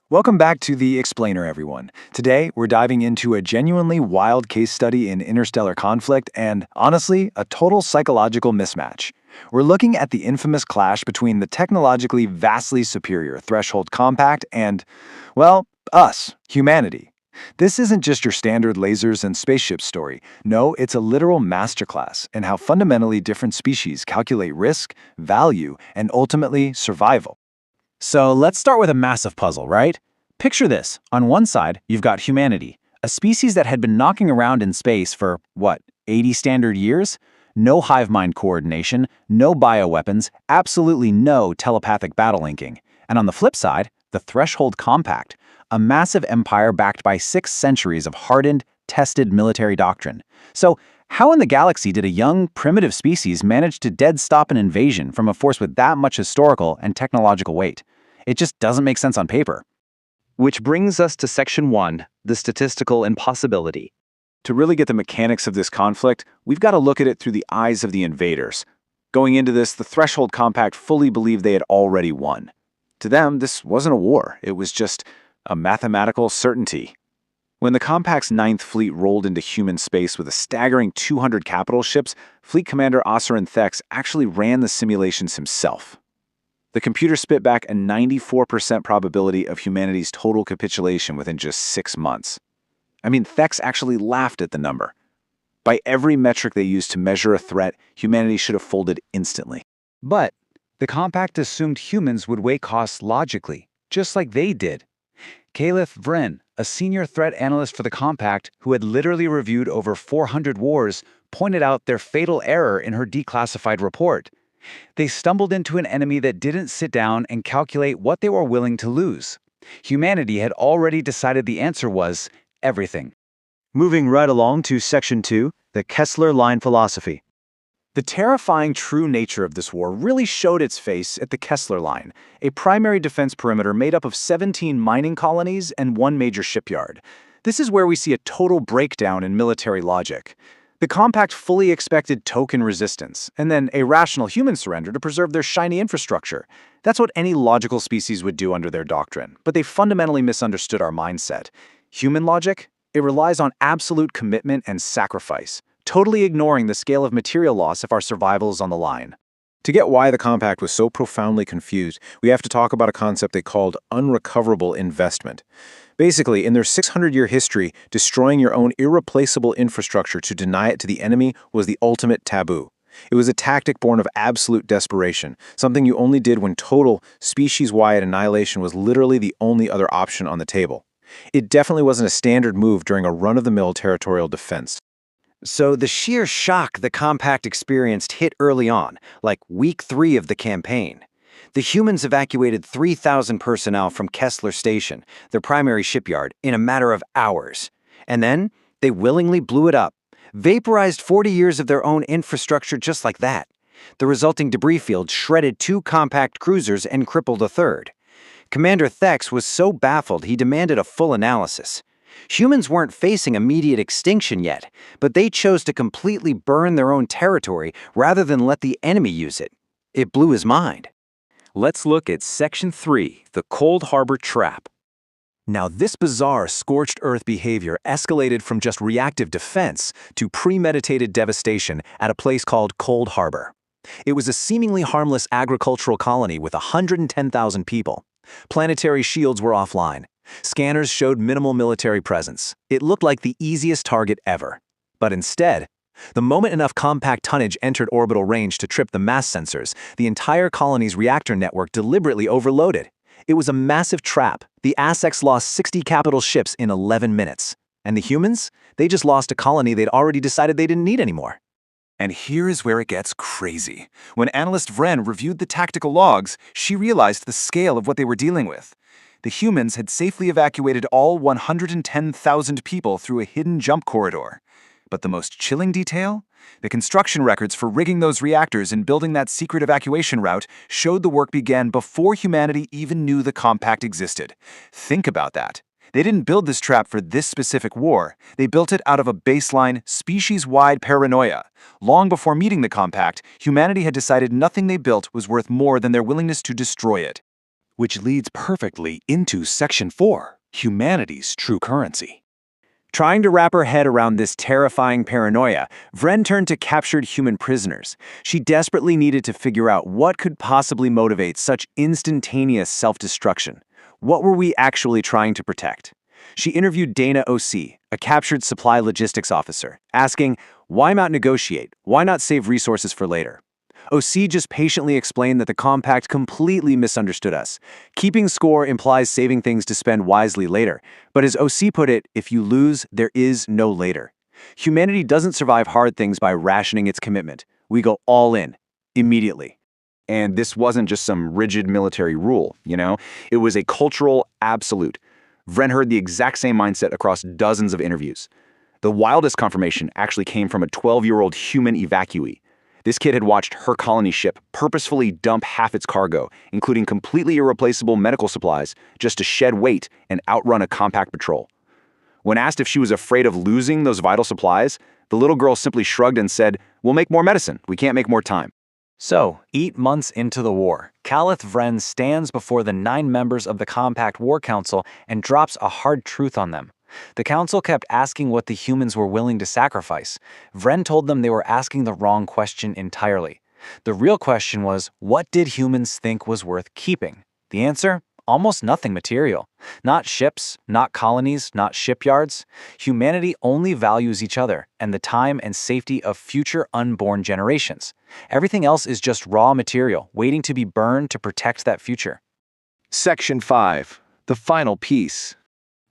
Welcome back to The Explainer, everyone. Today, we're diving into a genuinely wild case study in interstellar conflict and, honestly, a total psychological mismatch. We're looking at the infamous clash between the technologically vastly superior Threshold Compact and, well, us, humanity. This isn't just your standard lasers and spaceships story. No, it's a literal masterclass in how fundamentally different species calculate risk, value, and ultimately survival. So let's start with a massive puzzle, right? Picture this. On one side, you've got humanity, a species that had been knocking around in space for, 80 standard years? No hive mind coordination, no bioweapons, absolutely no telepathic battle linking. And on the flip side, the Threshold Compact, a massive empire backed by 6 centuries of hardened, tested military doctrine. So, how in the galaxy did a young, primitive species manage to dead stop an invasion from a force with that much historical and technological weight? It just doesn't make sense on paper. Which brings us to Section 1, the statistical impossibility. To really get the mechanics of this conflict, we've got to look at it through the eyes of the invaders. Going into this, the Threshold Compact fully believed they had already won. To them, this wasn't a war, it was just a mathematical certainty. When the Compact's Ninth Fleet rolled into human space with a staggering 200 capital ships, Fleet Commander Osserin Thex actually ran the simulations himself. The computer spit back a 94% probability of humanity's total capitulation within just 6 months. I mean, Thex actually laughed at the number. By every metric they used to measure a threat, humanity should have folded instantly. But the Compact assumed humans would weigh costs logically, just like they did. Caliph Vren, a senior threat analyst for the Compact who had literally reviewed over 400 wars, pointed out their fatal error in her declassified report. They stumbled into an enemy that didn't sit down and calculate what they were willing to lose. Humanity had already decided the answer was everything. Moving right along to Section 2, the Kessler Line philosophy. The terrifying true nature of this war really showed its face at the Kessler Line, a primary defense perimeter made up of 17 mining colonies and 1 major shipyard. This is where we see a total breakdown in military logic. The Compact fully expected token resistance, and then a rational human surrender to preserve their shiny infrastructure. That's what any logical species would do under their doctrine, but they fundamentally misunderstood our mindset. Human logic? It relies on absolute commitment and sacrifice, totally ignoring the scale of material loss if our survival is on the line. To get why the Compact was so profoundly confused, we have to talk about a concept they called unrecoverable investment. Basically, in their 600-year history, destroying your own irreplaceable infrastructure to deny it to the enemy was the ultimate taboo. It was a tactic born of absolute desperation, something you only did when total, species-wide annihilation was literally the only other option on the table. It definitely wasn't a standard move during a run-of-the-mill territorial defense. So the sheer shock the Compact experienced hit early on, like week 3 of the campaign. The humans evacuated 3,000 personnel from Kessler Station, their primary shipyard, in a matter of hours. And then they willingly blew it up, vaporized 40 years of their own infrastructure just like that. The resulting debris field shredded 2 Compact cruisers and crippled a third. Commander Thex was so baffled he demanded a full analysis. Humans weren't facing immediate extinction yet, but they chose to completely burn their own territory rather than let the enemy use it. It blew his mind. Let's look at Section 3, the Cold Harbor Trap. Now, this bizarre scorched earth behavior escalated from just reactive defense to premeditated devastation at a place called Cold Harbor. It was a seemingly harmless agricultural colony with 110,000 people. Planetary shields were offline. Scanners showed minimal military presence. It looked like the easiest target ever. But instead, the moment enough compact tonnage entered orbital range to trip the mass sensors, the entire colony's reactor network deliberately overloaded. It was a massive trap. The Aztecs lost 60 capital ships in 11 minutes. And the humans? They just lost a colony they'd already decided they didn't need anymore. And here is where it gets crazy. When analyst Vren reviewed the tactical logs, she realized the scale of what they were dealing with. The humans had safely evacuated all 110,000 people through a hidden jump corridor. But the most chilling detail? The construction records for rigging those reactors and building that secret evacuation route showed the work began before humanity even knew the Compact existed. Think about that. They didn't build this trap for this specific war. They built it out of a baseline, species-wide paranoia. Long before meeting the Compact, humanity had decided nothing they built was worth more than their willingness to destroy it. Which leads perfectly into Section 4, humanity's true currency. Trying to wrap her head around this terrifying paranoia, Vren turned to captured human prisoners. She desperately needed to figure out what could possibly motivate such instantaneous self-destruction. What were we actually trying to protect? She interviewed Dana O.C., a captured supply logistics officer, asking, why not negotiate? Why not save resources for later? O.C. just patiently explained that the compact completely misunderstood us. Keeping score implies saving things to spend wisely later. But as O.C. put it, if you lose, there is no later. Humanity doesn't survive hard things by rationing its commitment. We go all in, immediately. And this wasn't just some rigid military rule, It was a cultural absolute. Vren heard the exact same mindset across dozens of interviews. The wildest confirmation actually came from a 12-year-old human evacuee. This kid had watched her colony ship purposefully dump half its cargo, including completely irreplaceable medical supplies, just to shed weight and outrun a compact patrol. When asked if she was afraid of losing those vital supplies, the little girl simply shrugged and said, "We'll make more medicine. We can't make more time." So, 8 months into the war, Caliph Vren stands before the 9 members of the Compact War Council and drops a hard truth on them. The council kept asking what the humans were willing to sacrifice. Vren told them they were asking the wrong question entirely. The real question was, what did humans think was worth keeping? The answer? Almost nothing material. Not ships, not colonies, not shipyards. Humanity only values each other and the time and safety of future unborn generations. Everything else is just raw material, waiting to be burned to protect that future. Section 5, the final piece.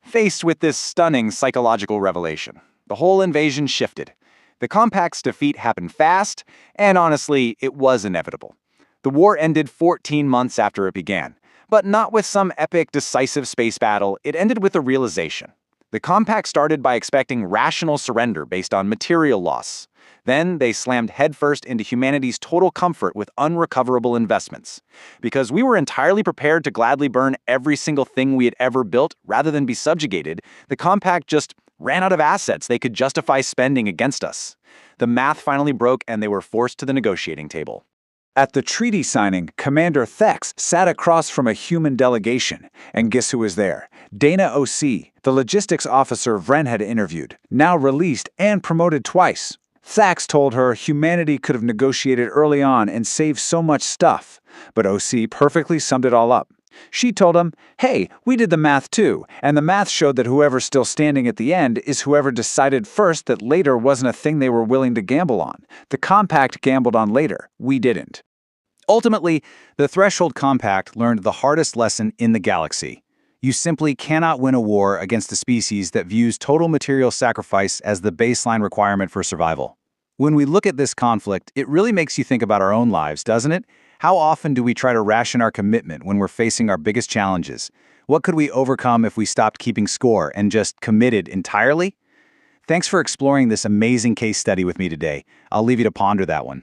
Faced with this stunning psychological revelation, the whole invasion shifted. The Compact's defeat happened fast, and honestly, it was inevitable. The war ended 14 months after it began, but not with some epic, decisive space battle. It ended with a realization. The Compact started by expecting rational surrender based on material loss. Then they slammed headfirst into humanity's total comfort with unrecoverable investments. Because we were entirely prepared to gladly burn every single thing we had ever built rather than be subjugated, the Compact just ran out of assets they could justify spending against us. The math finally broke and they were forced to the negotiating table. At the treaty signing, Commander Thex sat across from a human delegation. And guess who was there? Dana O.C., the logistics officer Vren had interviewed, now released and promoted twice. Thax told her humanity could have negotiated early on and saved so much stuff. But O.C. perfectly summed it all up. She told him, hey, we did the math too, and the math showed that whoever's still standing at the end is whoever decided first that later wasn't a thing they were willing to gamble on. The Compact gambled on later. We didn't. Ultimately, the Threshold Compact learned the hardest lesson in the galaxy. You simply cannot win a war against a species that views total material sacrifice as the baseline requirement for survival. When we look at this conflict, it really makes you think about our own lives, doesn't it? How often do we try to ration our commitment when we're facing our biggest challenges? What could we overcome if we stopped keeping score and just committed entirely? Thanks for exploring this amazing case study with me today. I'll leave you to ponder that one.